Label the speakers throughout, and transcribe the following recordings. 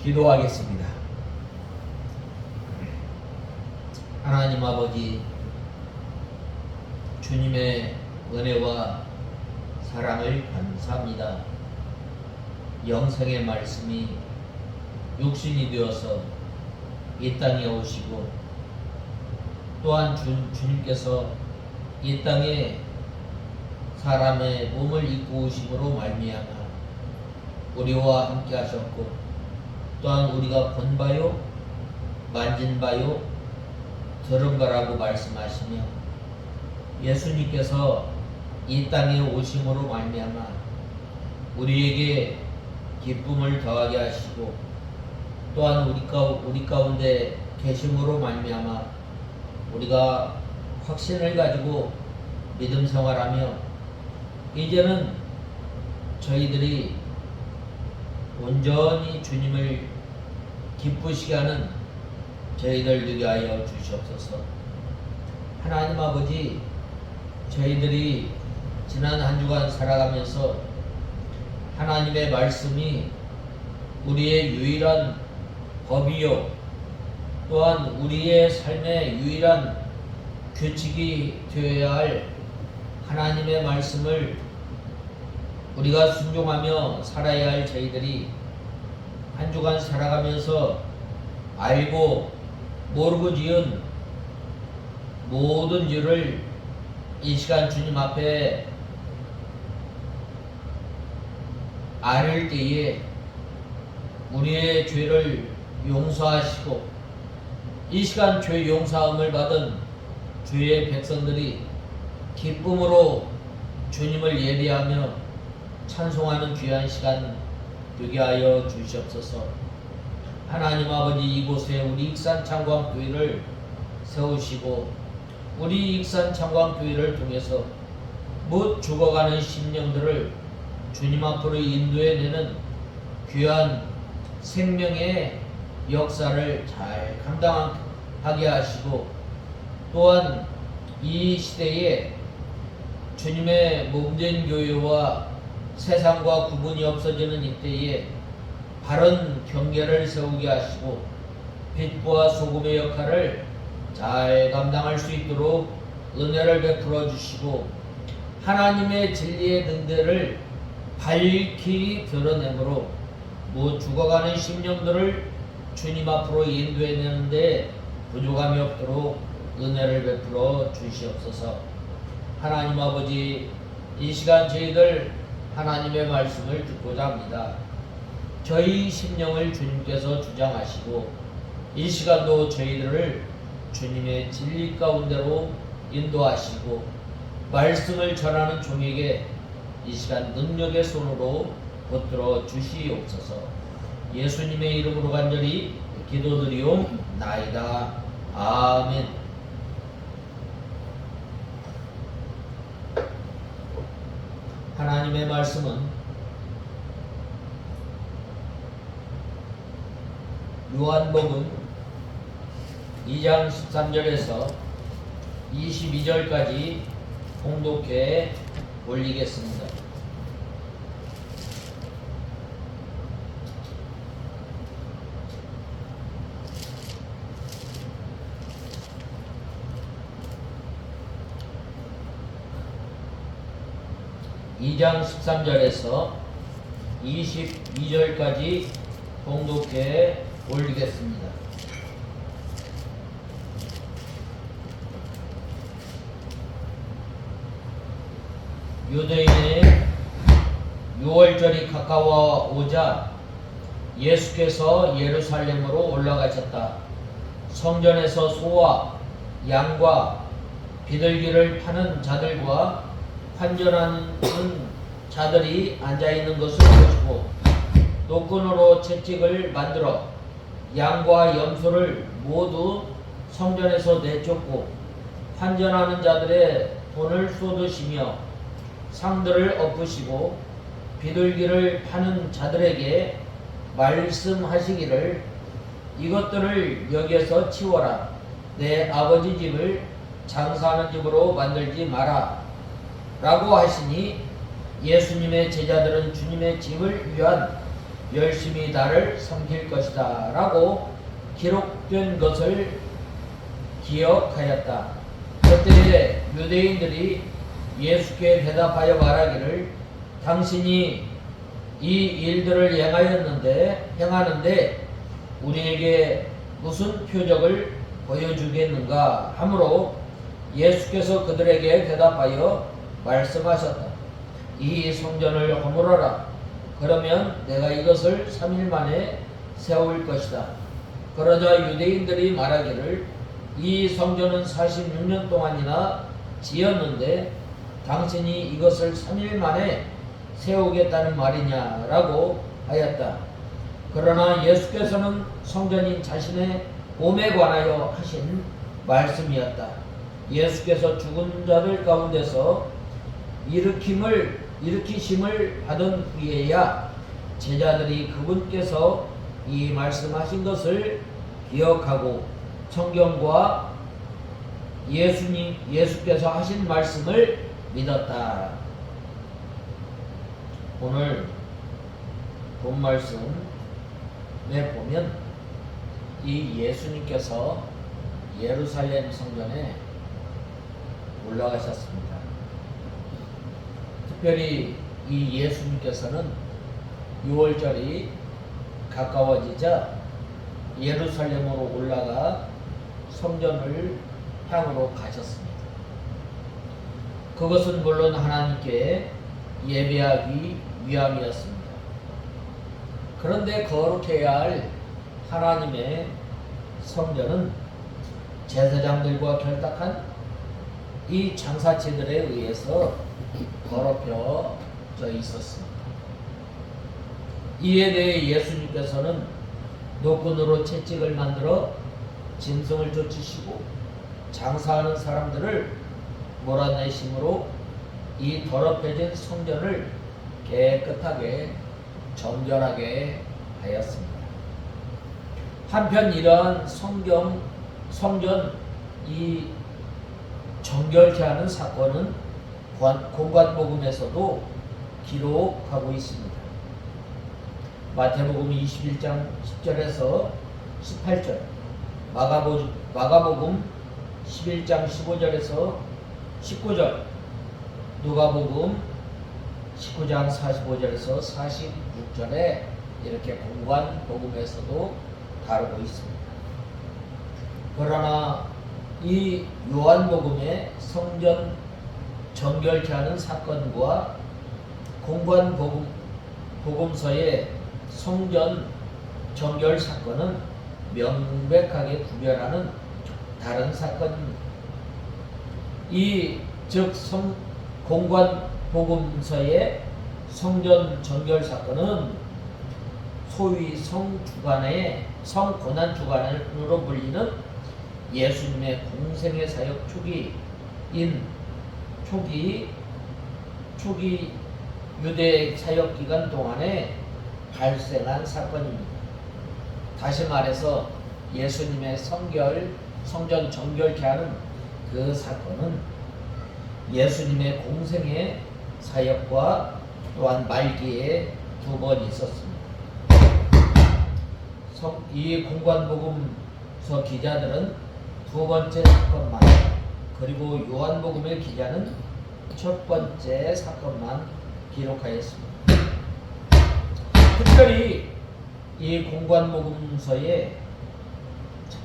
Speaker 1: 기도하겠습니다. 하나님 아버지, 주님의 은혜와 사랑을 감사합니다. 영생의 말씀이 육신이 되어서 이 땅에 오시고, 또한 주님께서 이 땅에 사람의 몸을 입고 오심으로 말미암아 우리와 함께 하셨고, 또한 우리가 본 바요 만진 바요 들은 바라고 말씀하시며, 예수님께서 이 땅에 오심으로 말미암아 우리에게 기쁨을 더하게 하시고, 또한 우리 가운데 계심으로 말미암아 우리가 확신을 가지고 믿음 생활하며, 이제는 저희들이 온전히 주님을 기쁘시게 하는 저희들 되게 하여 주시옵소서. 하나님 아버지, 저희들이 지난 한 주간 살아가면서 하나님의 말씀이 우리의 유일한 법이요, 또한 우리의 삶의 유일한 규칙이 되어야 할 하나님의 말씀을 우리가 순종하며 살아야 할 저희들이 한 주간 살아가면서 알고 모르고 지은 모든 죄를 이 시간 주님 앞에 아뢰을 때에 우리의 죄를 용서하시고, 이 시간 죄 용서함을 받은 주의 백성들이 기쁨으로 주님을 예배하며 찬송하는 귀한 시간 되게 하여 주시옵소서. 하나님 아버지, 이곳에 우리 익산창광교회를 세우시고, 우리 익산창광교회를 통해서 못 죽어가는 심령들을 주님 앞으로 인도해내는 귀한 생명의 역사를 잘 감당하게 하시고, 또한 이 시대에 주님의 몸된 교회와 세상과 구분이 없어지는 이때에 바른 경계를 세우게 하시고, 빛과 소금의 역할을 잘 감당할 수 있도록 은혜를 베풀어 주시고, 하나님의 진리의 등대를 밝히 드러내므로 못 죽어가는 심령들을 주님 앞으로 인도해내는데 부족함이 없도록 은혜를 베풀어 주시옵소서. 하나님 아버지, 이 시간 저희들 하나님의 말씀을 듣고자 합니다. 저희 심령을 주님께서 주장하시고, 이 시간도 저희들을 주님의 진리 가운데로 인도하시고, 말씀을 전하는 종에게 이 시간 능력의 손으로 붙들어 주시옵소서. 예수님의 이름으로 간절히 기도드리옵나이다. 아멘. 하나님의 말씀은 요한복음 2장 13절에서 22절까지 봉독해 올리겠습니다. (2장 13절에서 22절까지) 봉독해 올리겠습니다. 유대인의 유월절이 가까워오자 예수께서 예루살렘으로 올라가셨다. 성전에서 소와 양과 비둘기를 파는 자들과 환전하는 자들이 앉아있는 것을 보시고, 노끈으로 채찍을 만들어 양과 염소를 모두 성전에서 내쫓고 환전하는 자들의 돈을 쏟으시며 상들을 엎으시고 비둘기를 파는 자들에게 말씀하시기를, 이것들을 여기에서 치워라. 내 아버지 집을 장사하는 집으로 만들지 마라. 라고 하시니, 예수님의 제자들은 주님의 집을 위한 열심히 나를 섬길 것이다 라고 기록된 것을 기억하였다. 그때 유대인들이 예수께 대답하여 말하기를 당신이 이 일들을 행하는데 우리에게 무슨 표적을 보여주겠는가 하므로 예수께서 그들에게 대답하여 말씀하셨다. 이 성전을 허물어라. 그러면 내가 이것을 3일 만에 세울 것이다. 그러자 유대인들이 말하기를 이 성전은 46년 동안이나 지었는데 당신이 이것을 3일 만에 세우겠다는 말이냐라고 하였다. 그러나 예수께서는 성전인 자신의 몸에 관하여 하신 말씀이었다. 예수께서 죽은 자들 가운데서 일으키심을 받은 후에야 제자들이 그분께서 이 말씀하신 것을 기억하고 성경과 예수께서 하신 말씀을 믿었다. 오늘 본 말씀에 보면 이 예수님께서 예루살렘 성전에 올라가셨습니다. 특별히 이 예수님께서는 6월절이 가까워지자 예루살렘으로 올라가 성전을 향으로 가셨습니다. 그것은 물론 하나님께 예배하기 위함이었습니다. 그런데 거룩해야 할 하나님의 성전은 제사장들과 결탁한 이 장사치들에 의해서 더럽혀져 있었습니다. 이에 대해 예수님께서는 노끈으로 채찍을 만들어 짐승을 쫓으시고 장사하는 사람들을 몰아내심으로 이 더럽혀진 성전을 깨끗하게 정결하게 하였습니다. 한편 이러한 성전 이 정결케 하는 사건은 공관복음에서도 기록하고 있습니다. 마태복음 21장 10절에서 18절, 마가복음 11장 15절에서 19절, 누가복음 19장 45절에서 46절에 이렇게 공관복음에서도 다루고 있습니다. 그러나 이 요한복음의 성전 정결케 하는 사건과 공관복음서의 성전 정결 사건은 명백하게 구별하는 다른 사건입니다. 즉 공관복음서의 성전 정결 사건은 소위 성고난 주간으로 불리는 예수님의 공생의 사역 초기 유대 사역 기간 동안에 발생한 사건입니다. 다시 말해서 예수님의 성전 정결케 하는 그 사건은 예수님의 공생의 사역과 또한 말기에 두 번 있었습니다. 이 공관복음서 기자들은 두 번째 사건만, 그리고 요한복음의 기자는 첫 번째 사건만 기록하였습니다. 특별히 이 공관복음서에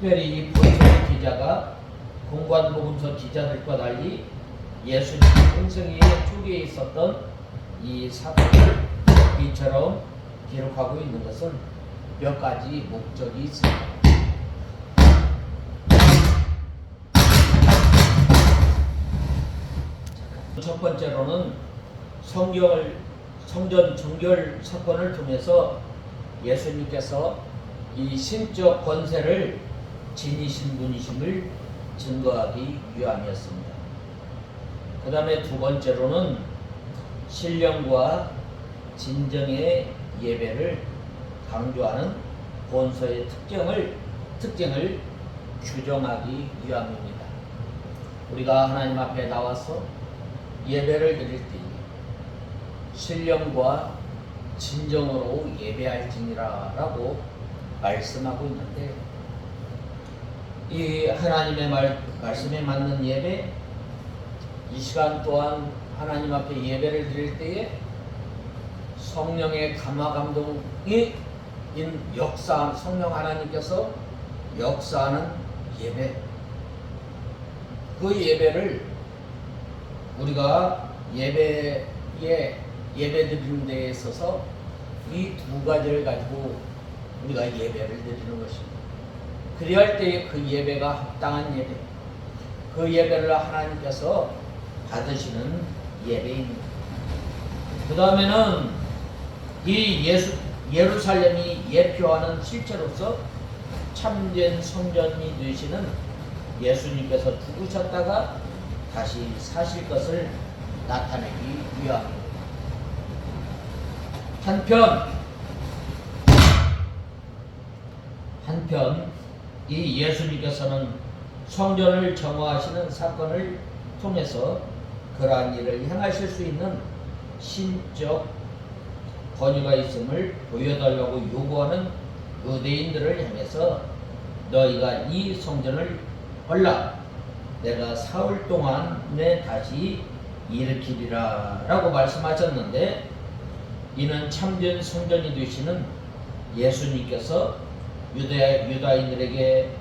Speaker 1: 이 본서의 기자가 공관복음서 기자들과 달리 예수님 공생의 초기에 있었던 이 사건을 이처럼 기록하고 있는 것은 몇 가지 목적이 있습니다. 첫 번째로는 성전 정결 사건을 통해서 예수님께서 이 신적 권세를 지니신 분이심을 증거하기 위함이었습니다. 그 다음에 두 번째로는 신령과 진정의 예배를 강조하는 본서의 특징을 규정하기 위함입니다. 우리가 하나님 앞에 나와서 예배를 드릴 때 신령과 진정으로 예배할지니라라고 말씀하고 있는데, 이 하나님의 말씀에 맞는 예배, 이 시간 또한 하나님 앞에 예배를 드릴 때에 성령의 감화 감동이 역사, 성령 하나님께서 역사하는 예배, 그 예배를 우리가 예배 드리는 데에 있어서 이 두 가지를 가지고 우리가 예배를 드리는 것입니다. 그리할 때에 그 예배가 합당한 예배, 그 예배를 하나님께서 받으시는 예배입니다. 그 다음에는 이 예루살렘이 예표하는 실체로서 참된 성전이 되시는 예수님께서 죽으셨다가 다시 사실 것을 나타내기 위함입니다. 한편 이 예수님께서는 성전을 정화하시는 사건을 통해서 그러한 일을 행하실 수 있는 신적 권위가 있음을 보여달라고 요구하는 유대인들을 향해서 너희가 이 성전을 헐라 내가 사흘 동안에 다시 일으키리라 라고 말씀하셨는데, 이는 참된 성전이 되시는 예수님께서 유다인들에게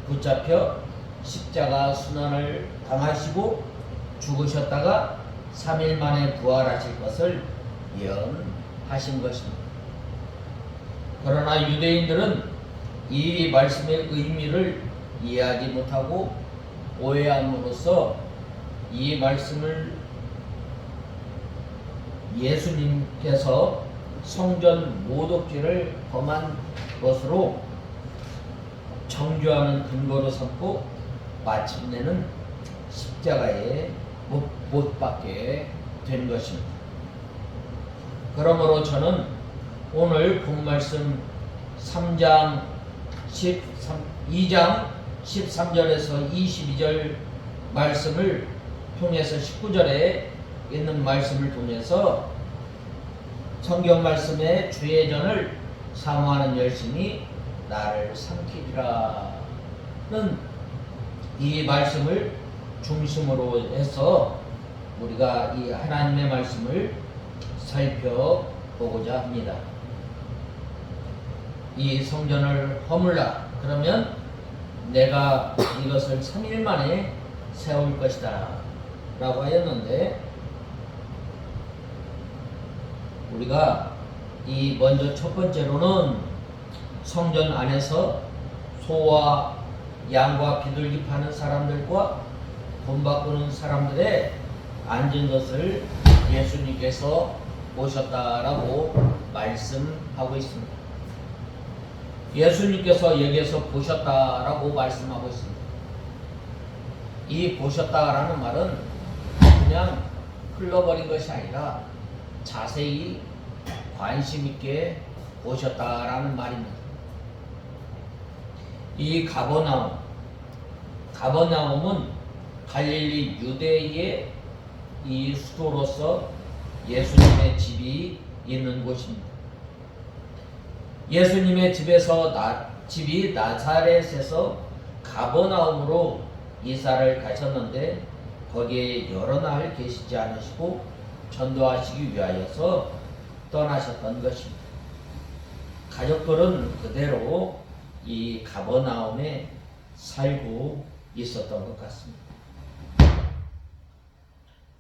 Speaker 1: 붙잡혀 십자가 순환을 당하시고 죽으셨다가 3일 만에 부활하실 것을 예언하신 것입니다. 그러나 유대인들은 이 말씀의 의미를 이해하지 못하고 오해함으로써 이 말씀을 예수님께서 성전 모독죄를 범한 것으로 정죄하는 근거로 삼고 마침내는 십자가에 못 박게 된 것입니다. 그러므로 저는 오늘 본 말씀 2장 13절에서 22절 말씀을 통해서 19절에 있는 말씀을 통해서 성경 말씀의 주의전을 사모하는 열심이 나를 삼키리라는 이 말씀을 중심으로 해서 우리가 이 하나님의 말씀을 살펴보고자 합니다. 이 성전을 허물라 그러면 내가 이것을 3일 만에 세울 것이다 라고 하였는데, 우리가 이 먼저 첫 번째로는 성전 안에서 소와 양과 비둘기 파는 사람들과 돈 바꾸는 사람들의 앉은 것을 예수님께서 보셨다라고 말씀하고 있습니다. 예수님께서 여기에서 보셨다라고 말씀하고 있습니다. 이 보셨다라는 말은 그냥 흘러버린 것이 아니라 자세히 관심 있게 보셨다라는 말입니다. 이 가버나움은 갈릴리 유대의 이 수도로서 예수님의 집이 있는 곳입니다. 예수님의 집이 나사렛에서 가버나움으로 이사를 가셨는데, 거기에 여러 날 계시지 않으시고 전도하시기 위하여서 떠나셨던 것입니다. 가족들은 그대로 이 가버나움에 살고 있었던 것 같습니다.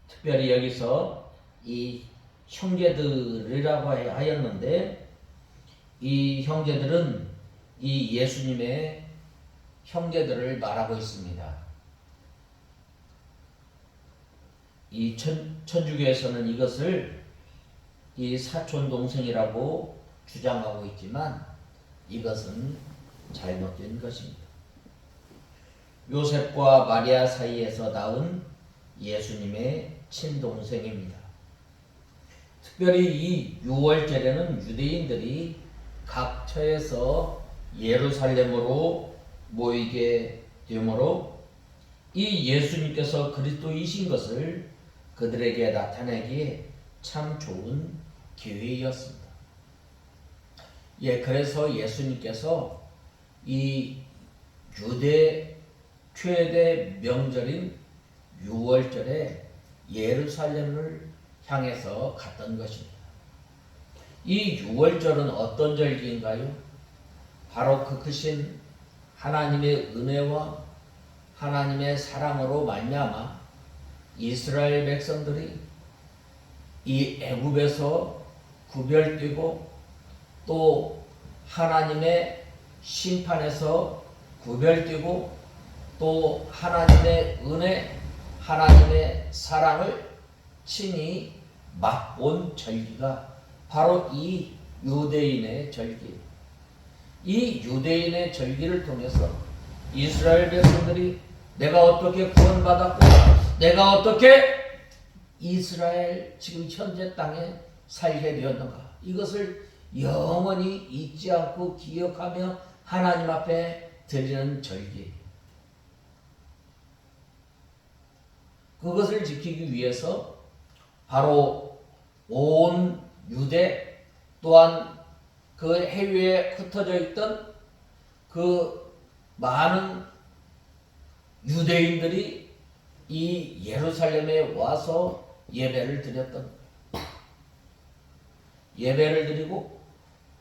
Speaker 1: 특별히 여기서 이 형제들이라고 하였는데, 이 형제들은 이 예수님의 형제들을 말하고 있습니다. 이 천주교에서는 이것을 이 사촌 동생이라고 주장하고 있지만 이것은 잘못된 것입니다. 요셉과 마리아 사이에서 낳은 예수님의 친동생입니다. 특별히 이 6월절에는 유대인들이 각 처에서 예루살렘으로 모이게 되므로 이 예수님께서 그리스도이신 것을 그들에게 나타내기에 참 좋은 기회였습니다. 그래서 예수님께서 이 유대 최대 명절인 유월절에 예루살렘을 향해서 갔던 것입니다. 이 유월절은 어떤 절기인가요? 바로 그 크신 하나님의 은혜와 하나님의 사랑으로 말미암아 이스라엘 백성들이 이 애굽에서 구별되고 또 하나님의 심판에서 구별되고 또 하나님의 은혜, 하나님의 사랑을 친히 맛본 절기가 바로 이 유대인의 절기. 이 유대인의 절기를 통해서 이스라엘 백성들이 내가 어떻게 구원받았고 내가 어떻게 이스라엘 지금 현재 땅에 살게 되었는가, 이것을 영원히 잊지 않고 기억하며 하나님 앞에 드리는 절기. 그것을 지키기 위해서 바로 온 유대 또한 그 해외에 흩어져 있던 그 많은 유대인들이 이 예루살렘에 와서 예배를 드리고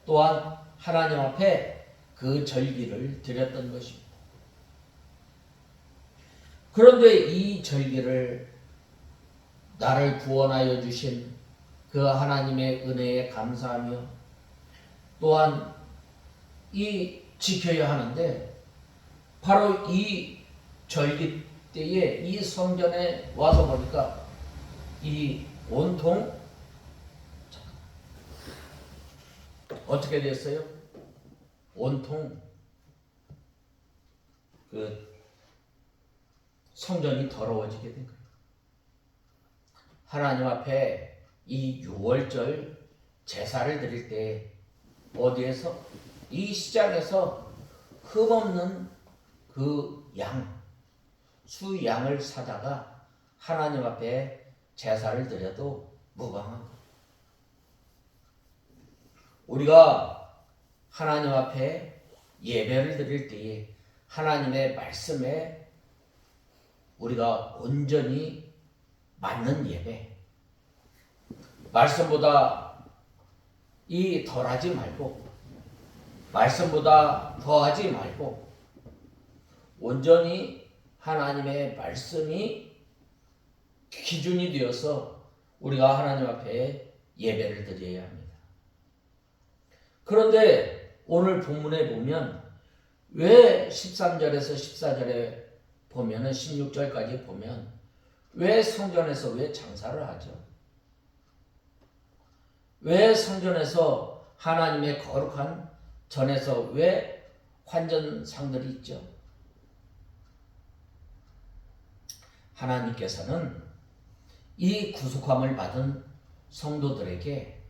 Speaker 1: 또한 하나님 앞에 그 절기를 드렸던 것입니다. 그런데 이 절기를 나를 구원하여 주신 그 하나님의 은혜에 감사하며 또한 이 지켜야 하는데, 바로 이 절기 때에 이 성전에 와서 보니까 이 온통 어떻게 됐어요? 온통 그 성전이 더러워지게 된 거예요. 하나님 앞에 이 유월절 제사를 드릴 때 어디에서? 이 시장에서 흠없는 그 수양을 사다가 하나님 앞에 제사를 드려도 무방한 것. 우리가 하나님 앞에 예배를 드릴 때에 하나님의 말씀에 우리가 온전히 맞는 예배, 말씀보다 이 덜하지 말고 말씀보다 더하지 말고 온전히 하나님의 말씀이 기준이 되어서 우리가 하나님 앞에 예배를 드려야 합니다. 그런데 오늘 본문에 보면 왜 13절에서 14절에 보면은 16절까지 보면 왜 성전에서 왜 장사를 하죠? 왜 성전에서 하나님의 거룩한 전에서 왜 환전상들이 있죠? 하나님께서는 이 구속함을 받은 성도들에게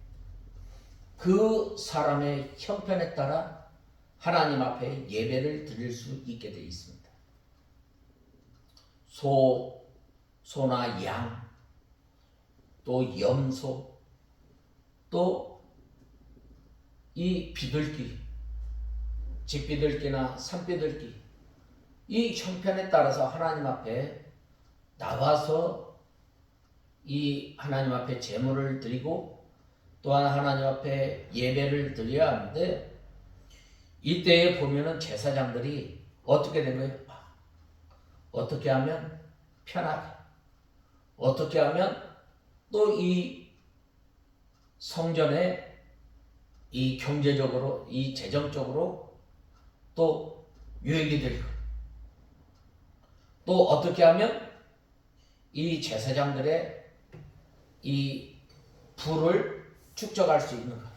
Speaker 1: 그 사람의 형편에 따라 하나님 앞에 예배를 드릴 수 있게 되어 있습니다. 소나 양, 또 염소, 또 이 비둘기, 집비둘기나 산비둘기, 이 형편에 따라서 하나님 앞에 나와서 이 하나님 앞에 제물을 드리고 또한 하나님 앞에 예배를 드려야 하는데, 이때에 보면은 제사장들이 어떻게 된 거예요? 어떻게 하면 편하게, 어떻게 하면 또 이 성전에 이 경제적으로, 이 재정적으로 또 유익이 될까, 또 어떻게 하면 이 제사장들의 이 부를 축적할 수 있는가.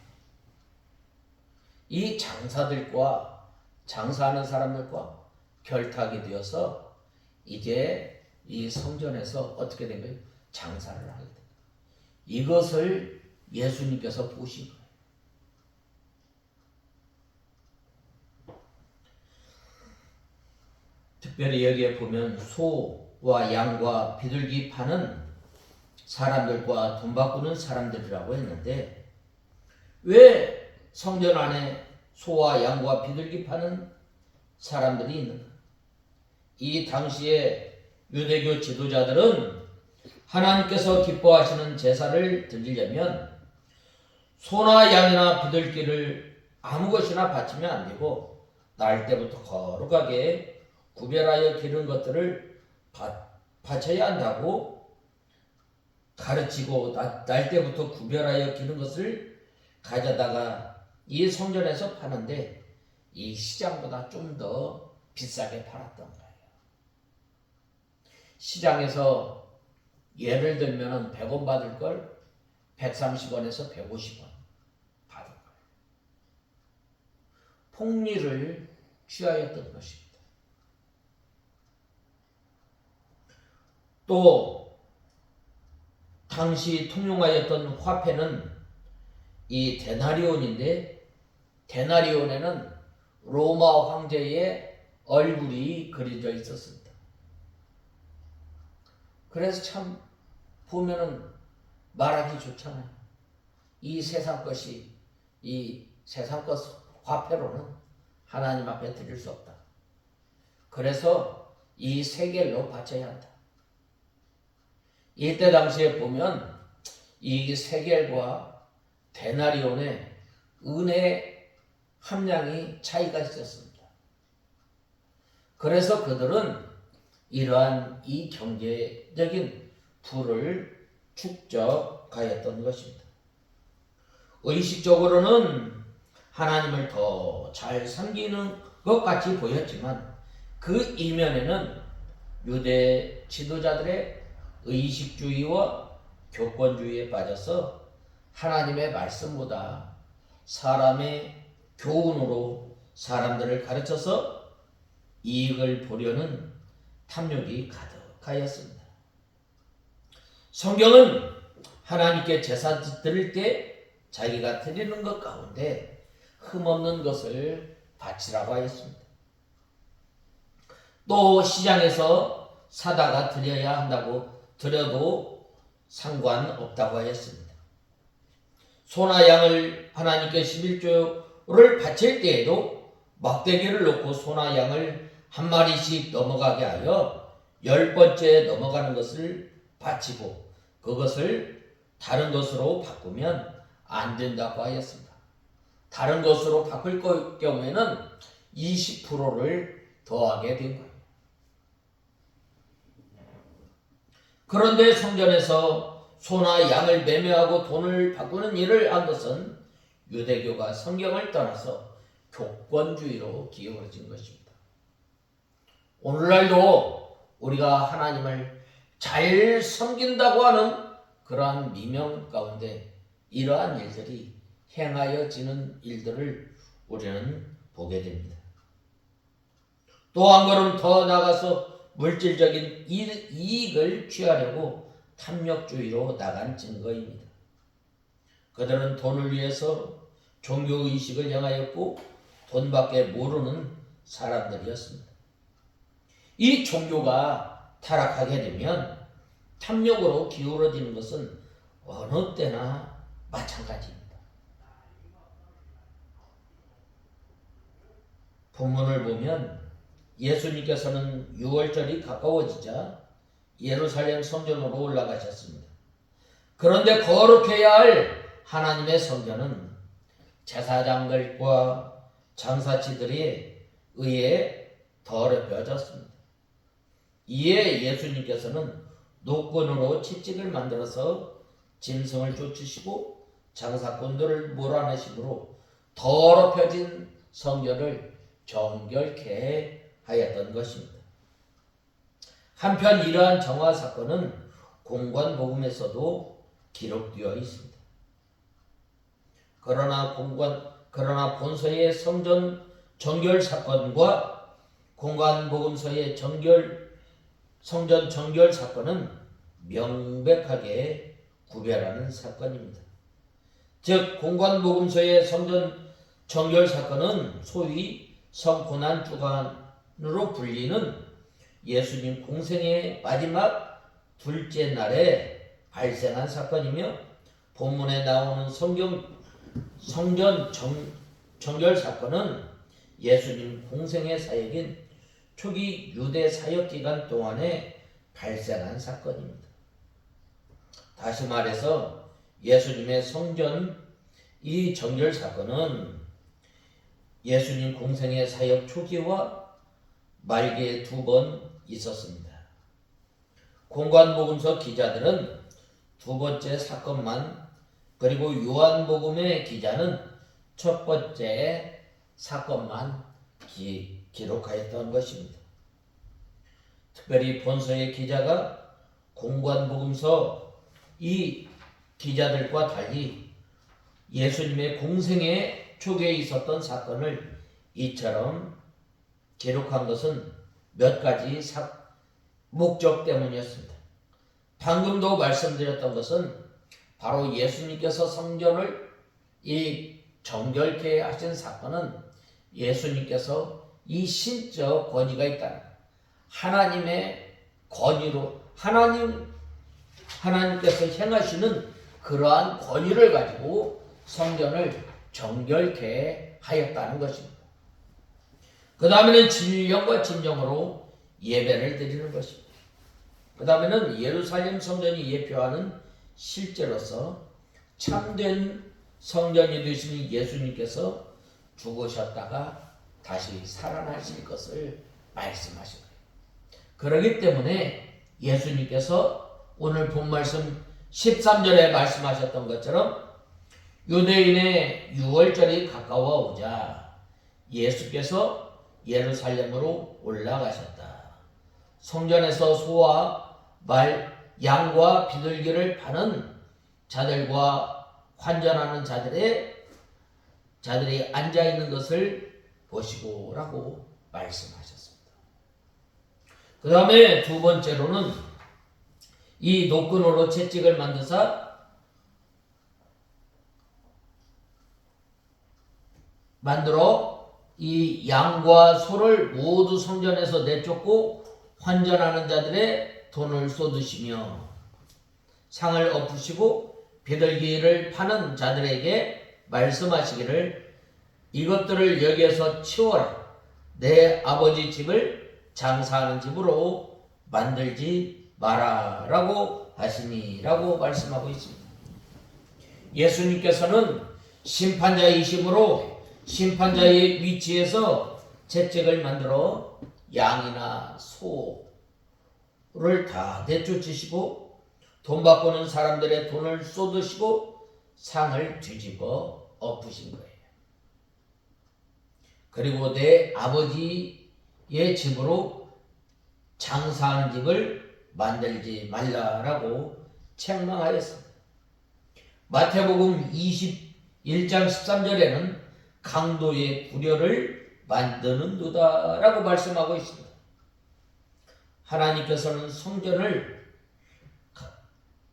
Speaker 1: 이 장사들과 장사하는 사람들과 결탁이 되어서 이제 이 성전에서 어떻게 된 거예요? 장사를 하게 된 거예요. 이것을 예수님께서 보신 거예요. 특별히 여기에 보면 소와 양과 비둘기 파는 사람들과 돈 바꾸는 사람들이라고 했는데, 왜 성전 안에 소와 양과 비둘기 파는 사람들이 있는 거예요. 이 당시에 유대교 지도자들은 하나님께서 기뻐하시는 제사를 드리려면 소나 양이나 비둘기를 아무 것이나 바치면 안 되고 날 때부터 거룩하게 구별하여 기른 것들을 바쳐야 한다고 가르치고 날 때부터 구별하여 기른 것을 가져다가 이 성전에서 파는데 이 시장보다 좀 더 비싸게 팔았던 거예요. 시장에서 예를 들면 100원 받을 걸 130원에서 150원 받은 거예요. 폭리를 취하였던 것입니다. 또 당시 통용하였던 화폐는 이 데나리온인데 데나리온에는 로마 황제의 얼굴이 그려져 있었습니다. 그래서 참 보면은 말하기 좋잖아요. 이 세상 것이 이 세상 것 화폐로는 하나님 앞에 드릴 수 없다. 그래서 이 세겔로 바쳐야 한다. 이때 당시에 보면 이 세겔과 데나리온의 은혜 함량이 차이가 있었습니다. 그래서 그들은 이러한 이 경제적인 부를 축적하였던 것입니다. 의식적으로는 하나님을 더 잘 섬기는 것 같이 보였지만 그 이면에는 유대 지도자들의 의식주의와 교권주의에 빠져서 하나님의 말씀보다 사람의 교훈으로 사람들을 가르쳐서 이익을 보려는 탐욕이 가득하였습니다. 성경은 하나님께 제사 드릴 때 자기가 드리는 것 가운데 흠없는 것을 바치라고 하였습니다. 또 시장에서 사다가 드려야 한다고 드려도 상관없다고 하였습니다. 소나 양을 하나님께 11조를 바칠 때에도 막대기를 놓고 소나 양을 한 마리씩 넘어가게 하여 10번째 넘어가는 것을 바치고 그것을 다른 것으로 바꾸면 안 된다고 하였습니다. 다른 것으로 바꿀 경우에는 20%를 더하게 된 거예요. 그런데 성전에서 소나 양을 매매하고 돈을 바꾸는 일을 한 것은 유대교가 성경을 떠나서 교권주의로 기울어진 것입니다. 오늘날도 우리가 하나님을 잘 섬긴다고 하는 그러한 미명 가운데 이러한 일들이 행하여지는 일들을 우리는 보게 됩니다. 또 한 걸음 더 나가서 물질적인 이익을 취하려고 탐욕주의로 나간 증거입니다. 그들은 돈을 위해서 종교의식을 향하였고 돈밖에 모르는 사람들이었습니다. 이 종교가 타락하게 되면 탐욕으로 기울어지는 것은 어느 때나 마찬가지입니다. 본문을 보면 예수님께서는 6월절이 가까워지자 예루살렘 성전으로 올라가셨습니다. 그런데 거룩해야 할 하나님의 성전은 제사장들과 장사치들에 의해 더럽혀졌습니다. 이에 예수님께서는 노끈으로 채찍을 만들어서 짐승을 쫓으시고 장사꾼들을 몰아내심으로 더럽혀진 성전을 정결케 하였던 것입니다. 한편 이러한 정화 사건은 공관복음에서도 기록되어 있습니다. 그러나 본서의 성전 정결 사건과 공관복음서의 성전 정결 사건은 명백하게 구별하는 사건입니다. 즉 공관복음서의 성전 정결 사건은 소위 성고난 주간으로 불리는 예수님 공생의 마지막 둘째 날에 발생한 사건이며 본문에 나오는 성전 정결 사건은 예수님 공생의 사역인 초기 유대 사역 기간 동안에 발생한 사건입니다. 다시 말해서 예수님의 성전 이 정결 사건은 예수님 공생의 사역 초기와 말기에 2번 있었습니다. 공관복음서 기자들은 2번째 사건만, 그리고 요한복음의 기자는 첫 번째 사건만 기록하였던 것입니다. 특별히 본서의 기자가 공관복음서 이 기자들과 달리 예수님의 공생의 초기에 있었던 사건을 이처럼 기록한 것은 몇 가지 목적 때문이었습니다. 방금도 말씀드렸던 것은 바로 예수님께서 성전을 이 정결케 하신 사건은 예수님께서 이 신적 권위가 있다는 하나님의 권위로 하나님께서 행하시는 그러한 권위를 가지고 성전을 정결케 하였다는 것입니다. 그 다음에는 진령과 진정으로 예배를 드리는 것입니다. 그 다음에는 예루살렘 성전이 예표하는 실제로서 참된 성전이 되시는 예수님께서 죽으셨다가 다시 살아나실 것을 말씀하신 거예요. 그렇기 때문에 예수님께서 오늘 본 말씀 13절에 말씀하셨던 것처럼 유대인의 6월절이 가까워 오자 예수께서 예루살렘으로 올라가셨다. 성전에서 소와 양과 비둘기를 파는 자들과 환전하는 자들이 앉아있는 것을 보시고라고 말씀하셨습니다. 그 다음에 2번째로는 이 노끈으로 채찍을 만들어 이 양과 소를 모두 성전에서 내쫓고 환전하는 자들의 돈을 쏟으시며 상을 엎으시고 비둘기를 파는 자들에게 말씀하시기를 이것들을 여기에서 치워라. 내 아버지 집을 장사하는 집으로 만들지 마라 라고 하시니라고 말씀하고 있습니다. 예수님께서는 심판자이심으로 심판자의 위치에서 채찍을 만들어 양이나 소를 다 내쫓으시고 돈 바꾸는 사람들의 돈을 쏟으시고 상을 뒤집어 엎으신 거예요. 그리고 내 아버지의 집으로 장사하는 집을 만들지 말라라고 책망하였습니다. 마태복음 21장 13절에는 강도의 구려를 만드는도다라고 말씀하고 있습니다. 하나님께서는 성전을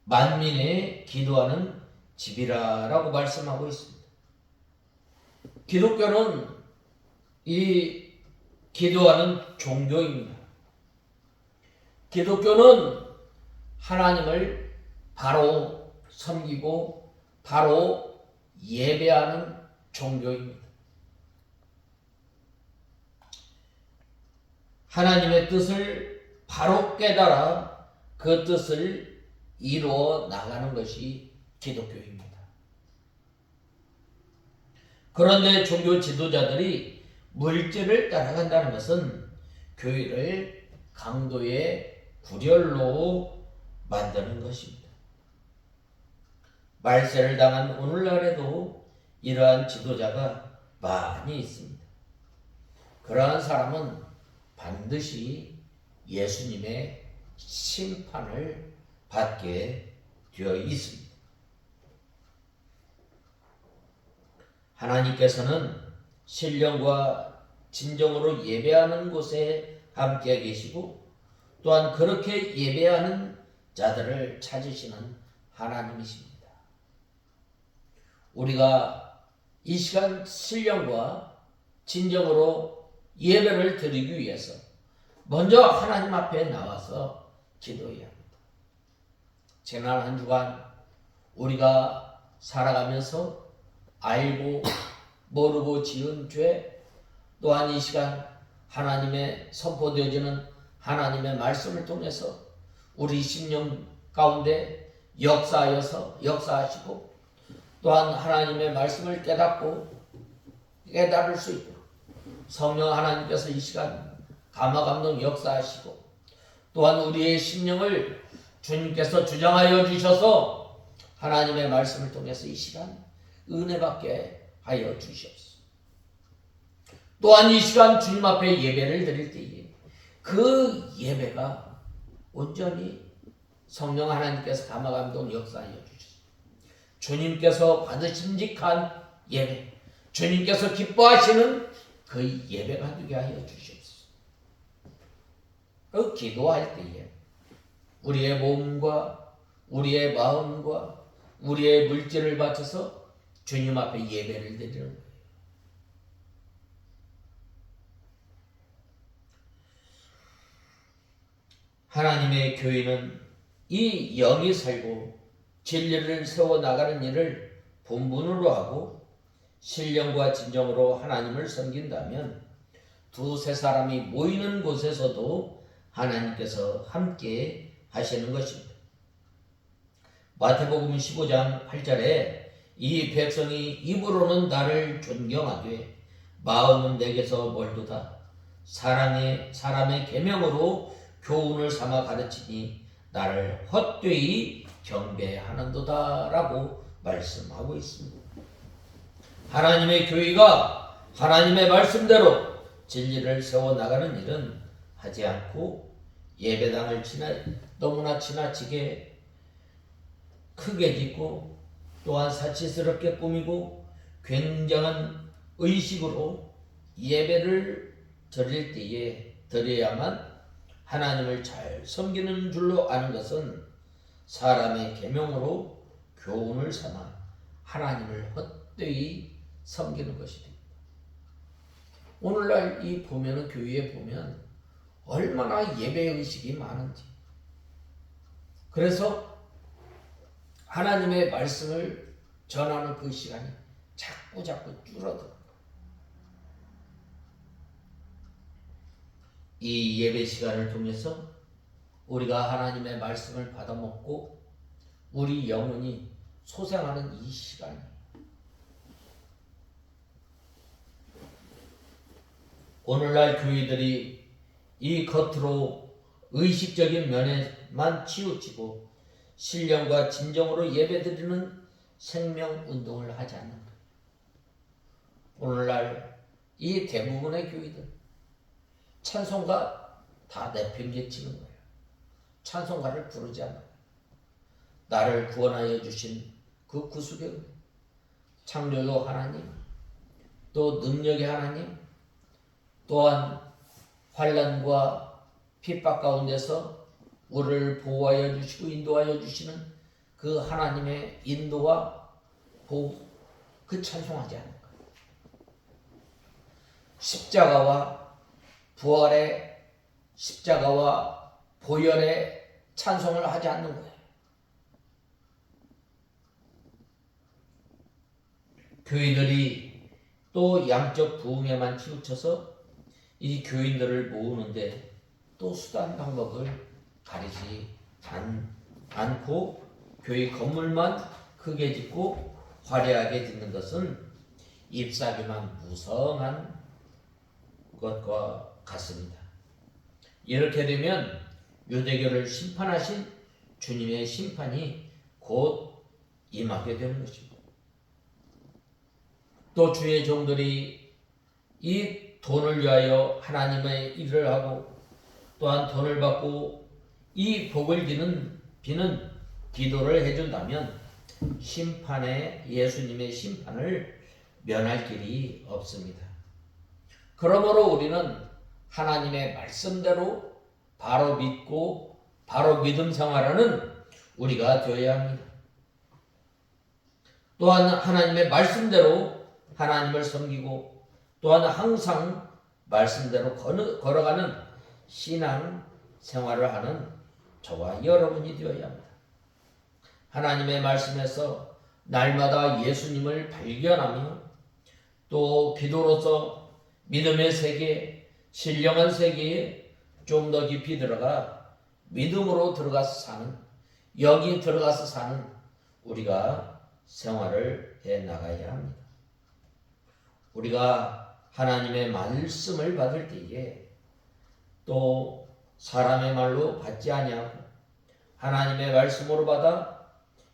Speaker 1: 만민의 기도하는 집이라고 말씀하고 있습니다. 기독교는 이 기도하는 종교입니다. 기독교는 하나님을 바로 섬기고 바로 예배하는 종교입니다. 하나님의 뜻을 바로 깨달아 그 뜻을 이루어 나가는 것이 기독교입니다. 그런데 종교 지도자들이 물질을 따라간다는 것은 교회를 강도의 구렬로 만드는 것입니다. 말세를 당한 오늘날에도 이러한 지도자가 많이 있습니다. 그러한 사람은 반드시 예수님의 심판을 받게 되어 있습니다. 하나님께서는 신령과 진정으로 예배하는 곳에 함께 계시고 또한 그렇게 예배하는 자들을 찾으시는 하나님이십니다. 우리가 이 시간 신령과 진정으로 예배를 드리기 위해서 먼저 하나님 앞에 나와서 기도해야 합니다. 지난 한 주간 우리가 살아가면서 알고 모르고 지은 죄, 또한 이 시간 하나님의 선포되어지는 하나님의 말씀을 통해서 우리 심령 가운데 역사하시고 또한 하나님의 말씀을 깨달을 수 있도록 성령 하나님께서 이 시간 감화감동 역사하시고 또한 우리의 심령을 주님께서 주장하여 주셔서 하나님의 말씀을 통해서 이 시간 은혜 받게 하여 주시옵소서. 또한 이 시간 주님 앞에 예배를 드릴 때에 그 예배가 온전히 성령 하나님께서 감화감동 역사하여 주셔서 주님께서 받으심직한 예배, 주님께서 기뻐하시는 그 예배가 되게 하여 주시옵소서. 그 기도할 때에 우리의 몸과 우리의 마음과 우리의 물질을 바쳐서 주님 앞에 예배를 드리는 거예요. 하나님의 교회는 이 영이 살고 진리를 세워나가는 일을 본분으로 하고 신령과 진정으로 하나님을 섬긴다면 두세 사람이 모이는 곳에서도 하나님께서 함께 하시는 것입니다. 마태복음 15장 8절에 이 백성이 입으로는 나를 존경하되 마음은 내게서 멀도다. 사람의 계명으로 교훈을 삼아 가르치니 나를 헛되이 경배하는도다 라고 말씀하고 있습니다. 하나님의 교회가 하나님의 말씀대로 진리를 세워나가는 일은 하지 않고 예배당을 너무나 지나치게 크게 짓고 또한 사치스럽게 꾸미고 굉장한 의식으로 예배를 드릴 때에 드려야만 하나님을 잘 섬기는 줄로 아는 것은 사람의 계명으로 교훈을 삼아 하나님을 헛되이 섬기는 것이 됩니다. 오늘날 이 보면은 교회에 보면 얼마나 예배 의식이 많은지, 그래서 하나님의 말씀을 전하는 그 시간이 자꾸 줄어들어요. 이 예배 시간을 통해서 우리가 하나님의 말씀을 받아먹고 우리 영혼이 소생하는 이 시간이에요. 오늘날 교회들이 이 겉으로 의식적인 면에만 치우치고 신령과 진정으로 예배드리는 생명운동을 하지 않는 거예요. 오늘날 이 대부분의 교회들 찬송가 다 내팽개치는 거예요. 찬송가를 부르지 않아요. 나를 구원하여 주신 그 구속의 은혜, 창조주 하나님, 또 능력의 하나님, 또한 환난과 핍박 가운데서 우리를 보호하여 주시고 인도하여 주시는 그 하나님의 인도와 보호, 그 찬송하지 않는 거예요. 십자가와 부활의 십자가와 보혈의 찬송을 하지 않는 거예요. 교인들이 또 양적 부흥에만 치우쳐서 이 교인들을 모으는데 또 수단 방법을 가리지 않고 교회 건물만 크게 짓고 화려하게 짓는 것은 잎사귀만 무성한 것과 같습니다. 이렇게 되면 유대교를 심판하신 주님의 심판이 곧 임하게 되는 것입니다. 또 주의 종들이 이 돈을 위하여 하나님의 일을 하고 또한 돈을 받고 이 복을 비는 기도를 해준다면 예수님의 심판을 면할 길이 없습니다. 그러므로 우리는 하나님의 말씀대로 바로 믿고 바로 믿음 생활하는 우리가 되어야 합니다. 또한 하나님의 말씀대로 하나님을 섬기고 또한 항상 말씀대로 걸어가는 신앙 생활을 하는 저와 여러분이 되어야 합니다. 하나님의 말씀에서 날마다 예수님을 발견하며 또 기도로서 믿음의 세계, 신령한 세계에 좀 더 깊이 들어가 믿음으로 들어가서 사는, 여기 들어가서 사는 우리가 생활을 해 나가야 합니다. 우리가 하나님의 말씀을 받을 때에 또 사람의 말로 받지 아니하고 하나님의 말씀으로 받아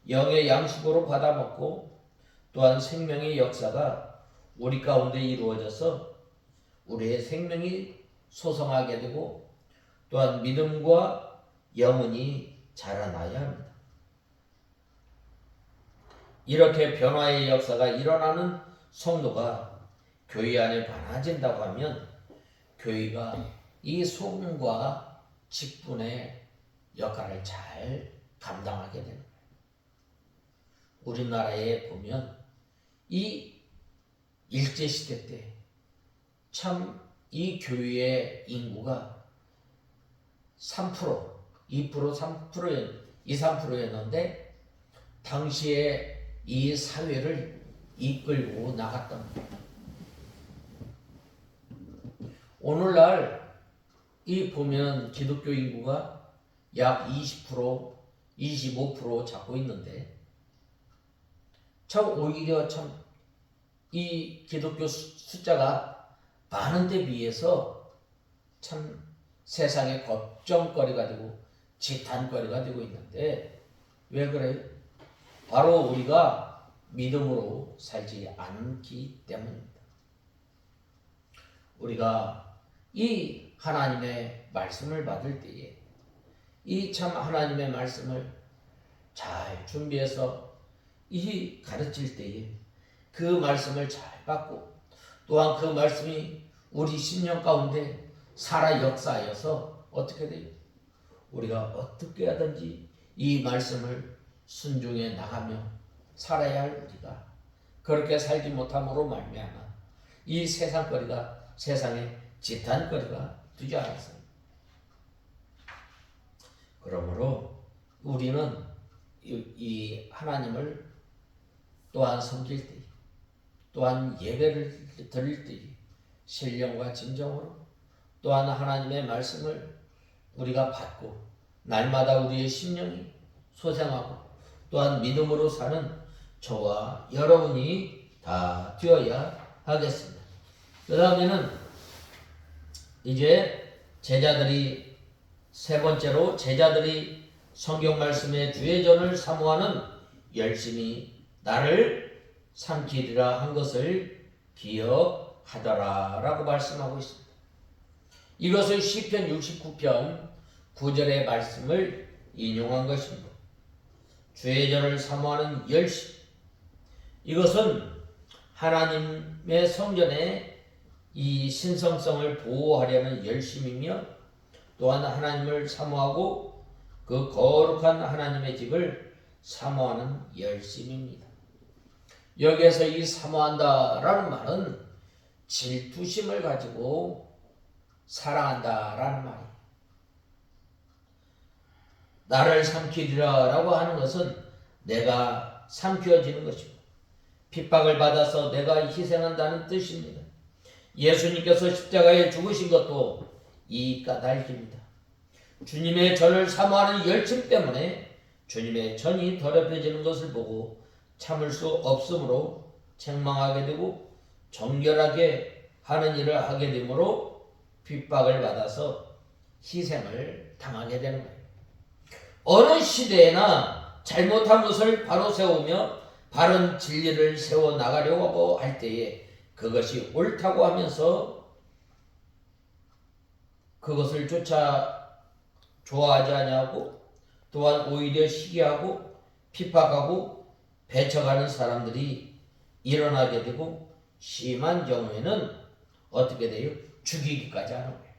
Speaker 1: 영의 양식으로 받아 먹고 또한 생명의 역사가 우리 가운데 이루어져서 우리의 생명이 소성하게 되고 또한 믿음과 영혼이 자라나야 합니다. 이렇게 변화의 역사가 일어나는 성도가 교회 안에 많아진다고 하면 교회가 이 소금과 직분의 역할을 잘 감당하게 되는 거예요. 우리나라에 보면 이 일제시대 때 참 이 교회의 인구가 3%, 2%, 3%였는데 당시에 이 사회를 이끌고 나갔던 겁니다. 오늘날 이 보면 기독교 인구가 약 20%, 25% 잡고 있는데 참 오히려 참 이 기독교 숫자가 많은 데 비해서 참 세상의 걱정거리가 되고 지탄거리가 되고 있는데 왜 그래요? 바로 우리가 믿음으로 살지 않기 때문입니다. 우리가 이 하나님의 말씀을 받을 때에 이 참 하나님의 말씀을 잘 준비해서 이 가르칠 때에 그 말씀을 잘 받고 또한 그 말씀이 우리 심령 가운데 살아 역사하여서 어떻게 돼요? 우리가 어떻게 하든지 이 말씀을 순종해 나가며 살아야 할 우리가 그렇게 살지 못함으로 말미암아 이 세상거리가 세상의 지탄거리가 되지 않았습니다. 그러므로 우리는 이 하나님을 또한 섬길 때 또한 예배를 드릴 때 신령과 진정으로 또한 하나님의 말씀을 우리가 받고 날마다 우리의 심령이 소생하고 또한 믿음으로 사는 저와 여러분이 다 되어야 하겠습니다. 그 다음에는 이제 제자들이 세 번째로 제자들이 성경 말씀의 주의전을 사모하는 열심히 나를 삼키리라 한 것을 기억하더라 라고 말씀하고 있습니다. 이것은 시편 69편 9절의 말씀을 인용한 것입니다. 주의 전을 사모하는 열심, 이것은 하나님의 성전의 이 신성성을 보호하려는 열심이며 또한 하나님을 사모하고 그 거룩한 하나님의 집을 사모하는 열심입니다. 여기에서 이 사모한다라는 말은 질투심을 가지고 사랑한다라는 말이에요. 나를 삼키리라라고 하는 것은 내가 삼켜지는 것입니다. 핍박을 받아서 내가 희생한다는 뜻입니다. 예수님께서 십자가에 죽으신 것도 이 까닭입니다. 주님의 전을 사모하는 열심 때문에 주님의 전이 더럽혀지는 것을 보고 참을 수 없으므로 책망하게 되고 정결하게 하는 일을 하게 되므로 핍박을 받아서 희생을 당하게 되는 거예요. 어느 시대에나 잘못한 것을 바로 세우며 바른 진리를 세워나가려고 할 때에 그것이 옳다고 하면서 그것을 조차 좋아하지 아니하고 또한 오히려 시기하고 핍박하고 배척하는 사람들이 일어나게 되고 심한 경우에는 어떻게 돼요? 죽이기까지 하는 거예요.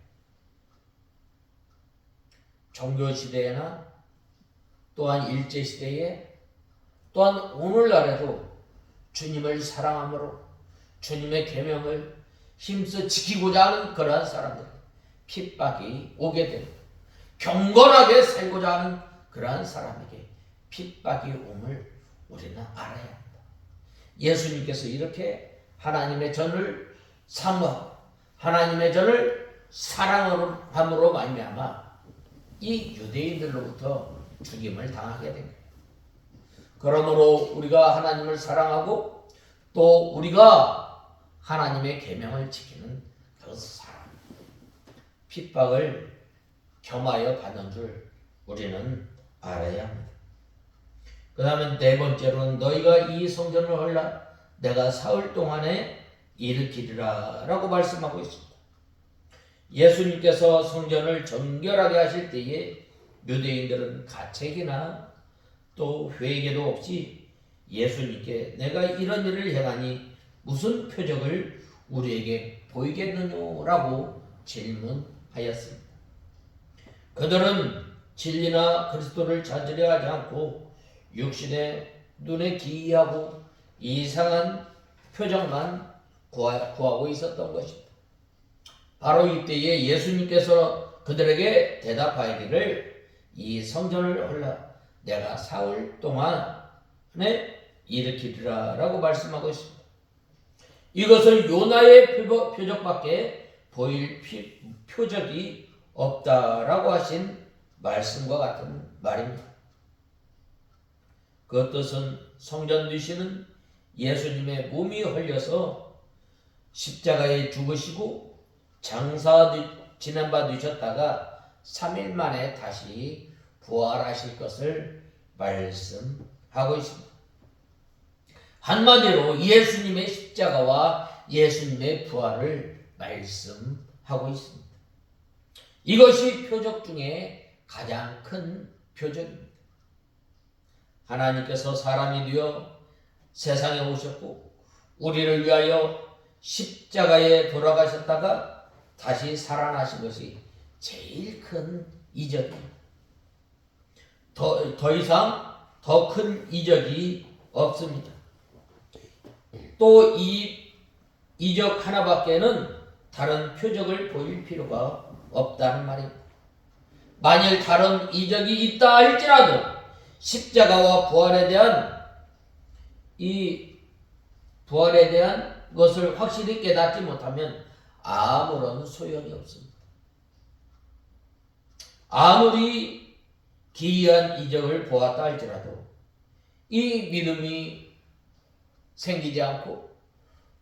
Speaker 1: 종교시대에나 또한 일제시대에 또한 오늘날에도 주님을 사랑함으로 주님의 계명을 힘써 지키고자 하는 그러한 사람들 핍박이 오게 됩니다. 경건하게 살고자 하는 그러한 사람에게 핍박이 옴을 우리는 알아야 합니다. 예수님께서 이렇게 하나님의 전을 사모하고 하나님의 전을 사랑함으로 말미암아 이 유대인들로부터 죽임을 당하게 됩니다. 그러므로 우리가 하나님을 사랑하고 또 우리가 하나님의 계명을 지키는 그 사랑, 핍박을 겸하여 받는 줄 우리는 알아야 합니다. 그 다음에 네 번째로는 너희가 이 성전을 헐라 내가 사흘 동안에 일으키리라 라고 말씀하고 있습니다. 예수님께서 성전을 정결하게 하실 때에 유대인들은 가책이나 또 회개도 없이 예수님께 내가 이런 일을 행하니 무슨 표적을 우리에게 보이겠느냐라고 질문하였습니다. 그들은 진리나 그리스도를 찾으려 하지 않고 육신의 눈에 기이하고 이상한 표정만 구하고 있었던 것입니다. 바로 이때에 예수님께서 그들에게 대답하기를 이 성전을 헐라 내가 사흘 동안에 일으키리라 라고 말씀하고 있습니다. 이것은 요나의 표적밖에 보일 표적이 없다라고 하신 말씀과 같은 말입니다. 그 뜻은 성전 뒤시는 예수님의 몸이 헐려서 십자가에 죽으시고 장사 지난 바 되셨다가 3일 만에 다시 부활하실 것을 말씀하고 있습니다. 한마디로 예수님의 십자가와 예수님의 부활을 말씀하고 있습니다. 이것이 표적 중에 가장 큰 표적입니다. 하나님께서 사람이 되어 세상에 오셨고 우리를 위하여 십자가에 돌아가셨다가 다시 살아나신 것이 제일 큰 이적입니다. 더 이상 더 큰 이적이 없습니다. 또 이 이적 하나밖에는 다른 표적을 보일 필요가 없다는 말입니다. 만일 다른 이적이 있다 할지라도 십자가와 부활에 대한 것을 확실히 깨닫지 못하면 아무런 소용이 없습니다. 아무리 기이한 이적을 보았다 할지라도 이 믿음이 생기지 않고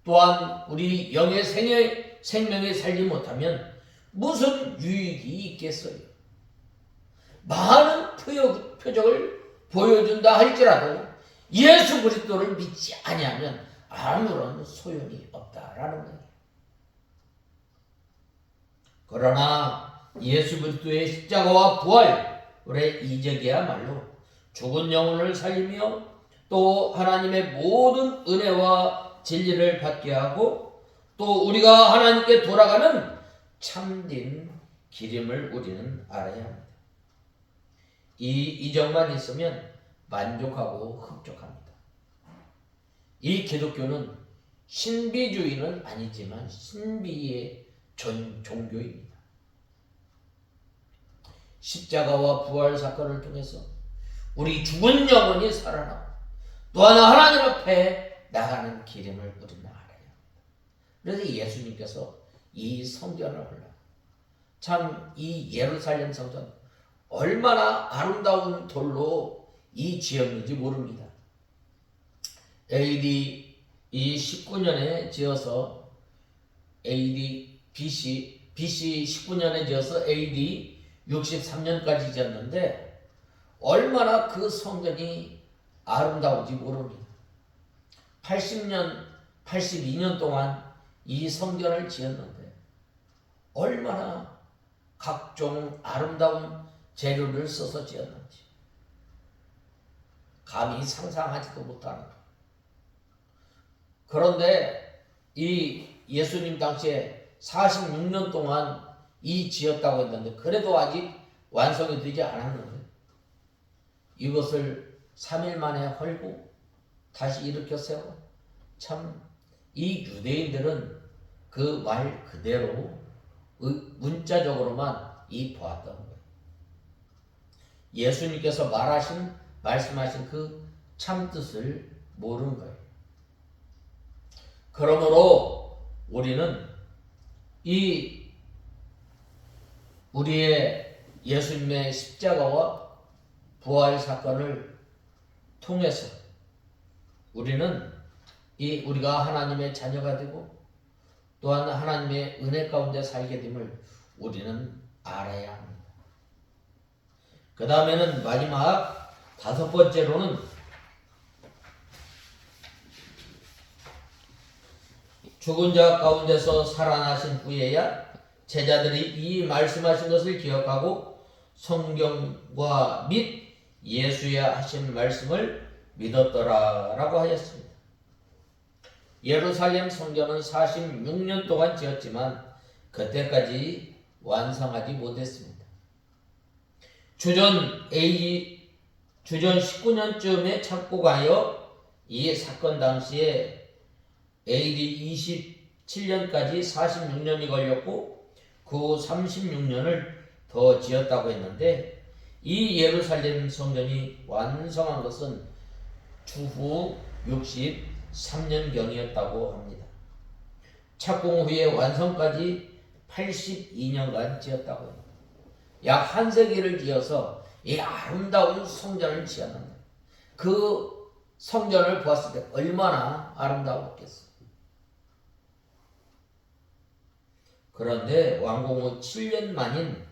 Speaker 1: 또한 우리 영의 생명에 살지 못하면 무슨 유익이 있겠어요? 많은 표적을 보여준다 할지라도 예수 그리스도를 믿지 아니하면 아무런 소용이 없다라는 거예요. 그러나 예수 그리스도의 십자가와 부활의 이적이야말로 죽은 영혼을 살리며 또 하나님의 모든 은혜와 진리를 받게 하고 또 우리가 하나님께 돌아가는 참된 길임을 우리는 알아야 합니다. 이 이적만 있으면 만족하고 흡족합니다. 이 기독교는 신비주의는 아니지만 신비의 종교입니다. 십자가와 부활 사건을 통해서 우리 죽은 영혼이 살아나고 또한 하나님 앞에 나가는 길임을 우리는 알아야 합니다. 그래서 예수님께서 이 성전을 헐라 참 이 예루살렘 성전 얼마나 아름다운 돌로 이 지었는지 모릅니다. AD 19년에 지어서 BC 19년에 지어서 AD 63년까지 지었는데 얼마나 그 성전이 아름다운지 모릅니다. 82년 동안 이 성전을 지었는데 얼마나 각종 아름다운 재료를 써서 지었는지 감히 상상하지도 못하는 것. 그런데 이 예수님 당시에 46년 동안 이 지었다고 했는데 그래도 아직 완성이 되지 않았는데 이것을 3일 만에 헐고 다시 일으켜 세워 참 이 유대인들은 그 말 그대로 문자적으로만 보았던 거예요. 예수님께서 말씀하신 그 참 뜻을 모르는 거예요. 그러므로 우리는 이 우리의 예수님의 십자가와 부활 사건을 통해서 우리는 우리가 하나님의 자녀가 되고 또한 하나님의 은혜 가운데 살게 됨을 우리는 알아야 합니다. 그 다음에는 마지막 5번째로는 죽은 자 가운데서 살아나신 후에야 제자들이 이 말씀하신 것을 기억하고 성경과 및 예수의 하신 말씀을 믿었더라라고 하였습니다. 예루살렘 성전은 46년 동안 지었지만 그때까지 완성하지 못했습니다. 주전 19년쯤에 착복하여 이 사건 당시에 AD 27년까지 46년이 걸렸고 그 후 36년을 더 지었다고 했는데 이 예루살렘 성전이 완성한 것은 추후 63년경이었다고 합니다. 착공 후에 완성까지 82년간 지었다고 합니다. 약 한 세기를 지어서 이 아름다운 성전을 지었는데 그 성전을 보았을 때 얼마나 아름다웠겠어요. 그런데 완공 후 7년 만인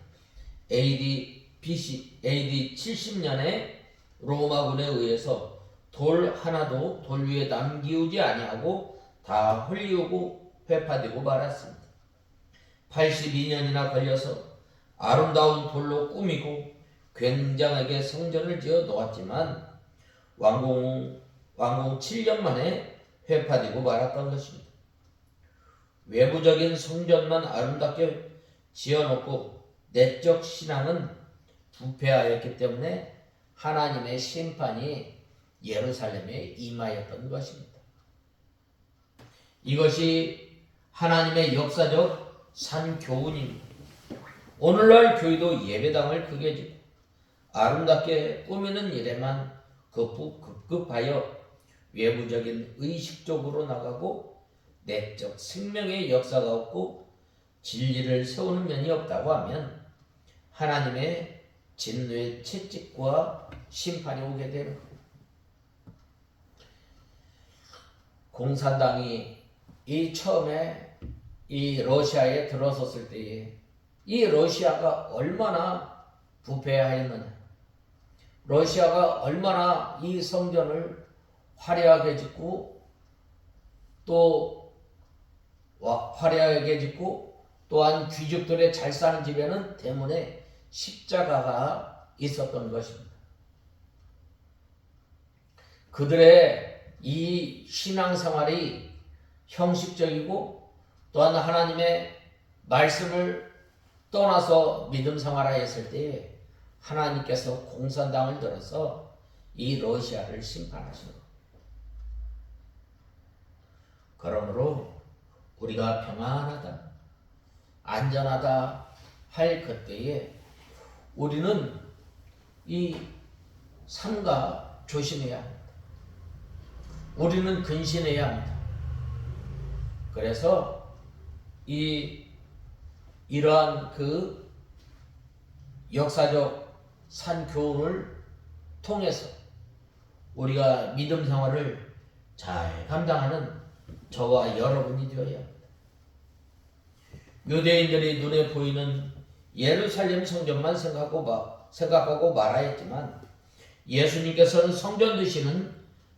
Speaker 1: AD 70년에 로마군에 의해서 돌 하나도 돌 위에 남기우지 아니하고 다 헐리우고 회파되고 말았습니다. 82년이나 걸려서 아름다운 돌로 꾸미고 굉장하게 성전을 지어 놓았지만 완공 7년 만에 회파되고 말았던 것입니다. 외부적인 성전만 아름답게 지어놓고 내적 신앙은 부패하였기 때문에 하나님의 심판이 예루살렘에 임하였던 것입니다. 이것이 하나님의 역사적 산교훈입니다. 오늘날 교회도 예배당을 크게 짓고 아름답게 꾸미는 일에만 급급하여 외부적인 의식적으로 나가고 내적 생명의 역사가 없고 진리를 세우는 면이 없다고 하면 하나님의 진노의 채찍과 심판이 오게 되는 겁니다. 공산당이 처음에 이 러시아에 들어섰을 때에 이 러시아가 얼마나 부패하였느냐, 러시아가 얼마나 이 성전을 화려하게 짓고 또 화려하게 짓고 또한 귀족들의 잘 사는 집에는 때문에 십자가가 있었던 것입니다. 그들의 이 신앙생활이 형식적이고 또한 하나님의 말씀을 떠나서 믿음 생활하였을 때에 하나님께서 공산당을 들어서 이 러시아를 심판하시는 겁니다. 그러므로 우리가 평안하다, 안전하다 할 그때에 우리는 이 삼가 조심해야 합니다. 우리는 근신해야 합니다. 그래서 이러한 그 역사적 산교훈을 통해서 우리가 믿음 생활을 잘 감당하는 저와 여러분이 되어야 합니다. 유대인들이 눈에 보이는 예루살렘 성전만 생각하고 말하였지만 예수님께서는 성전 되시는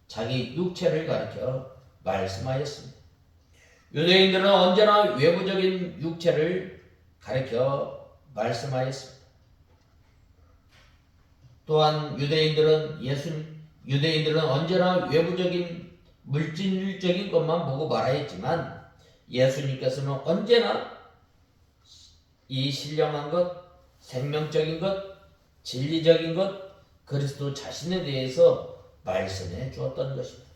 Speaker 1: 자기 육체를 가리켜 말씀하였습니다. 유대인들은 언제나 외부적인 육체를 가리켜 말씀하였습니다. 또한 유대인들은 언제나 외부적인 물질적인 것만 보고 말하였지만 예수님께서는 언제나 이 신령한 것, 생명적인 것, 진리적인 것, 그리스도 자신에 대해서 말씀해 주었던 것입니다.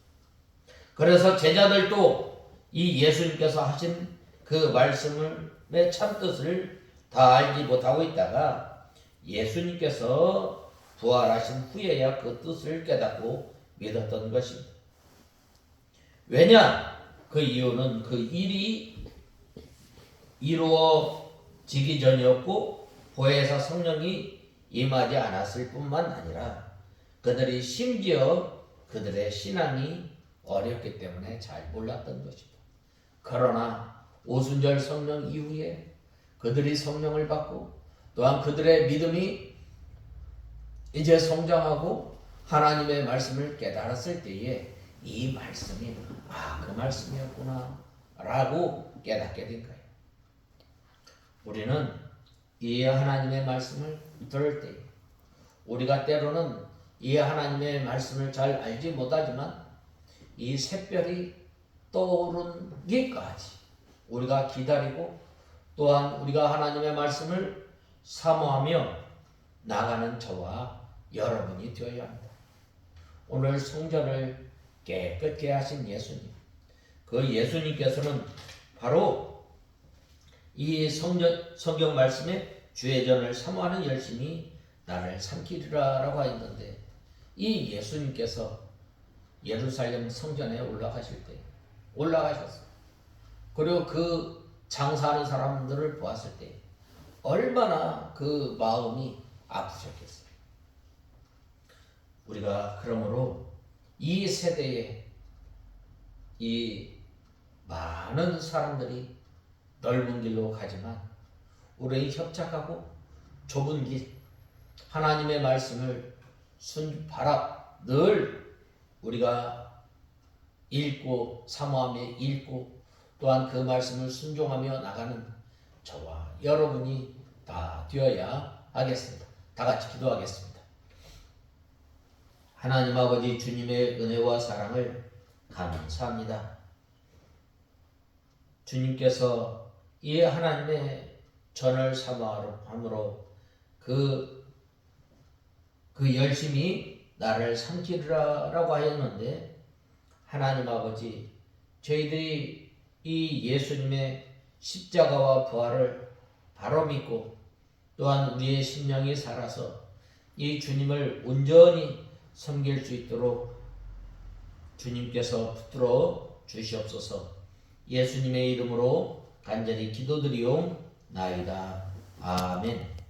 Speaker 1: 그래서 제자들도 이 예수님께서 하신 그 말씀의 참뜻을 다 알지 못하고 있다가 예수님께서 부활하신 후에야 그 뜻을 깨닫고 믿었던 것입니다. 왜냐? 그 이유는 그 일이 이루어지기 전이었고 보혜사 성령이 임하지 않았을 뿐만 아니라 그들이 심지어 그들의 신앙이 어렵기 때문에 잘 몰랐던 것이다. 그러나 오순절 성령 이후에 그들이 성령을 받고 또한 그들의 믿음이 이제 성장하고 하나님의 말씀을 깨달았을 때에 이 말씀이 그 말씀이었구나 라고 깨닫게 된 거예요. 우리는 이 하나님의 말씀을 들을 때 우리가 때로는 이 하나님의 말씀을 잘 알지 못하지만 이 샛별이 떠오르기까지 우리가 기다리고 또한 우리가 하나님의 말씀을 사모하며 나가는 저와 여러분이 되어야 합니다. 오늘 성전을 깨끗게 하신 예수님, 그 예수님께서는 바로 이 성경 말씀에 주의전을 사모하는 열심이 나를 삼키리라 라고 했는데 이 예수님께서 예루살렘 성전에 올라가셨어요. 그리고 그 장사하는 사람들을 보았을 때 얼마나 그 마음이 아프셨겠어요. 우리가 그러므로 이 세대에 이 많은 사람들이 넓은 길로 가지만 우리 협착하고 좁은 길 하나님의 말씀을 늘 우리가 읽고 사모하며 읽고 또한 그 말씀을 순종하며 나가는 저와 여러분이 다 되어야 하겠습니다. 다 같이 기도하겠습니다. 하나님 아버지 주님의 은혜와 사랑을 감사합니다. 주님께서 이 하나님의 전을 사모함으로 그 열심히 나를 삼키리라라고 하였는데 하나님 아버지 저희들이 이 예수님의 십자가와 부활을 바로 믿고 또한 우리의 심령이 살아서 이 주님을 온전히 섬길 수 있도록 주님께서 붙들어 주시옵소서. 예수님의 이름으로 간절히 기도드리옵나이다. 아멘.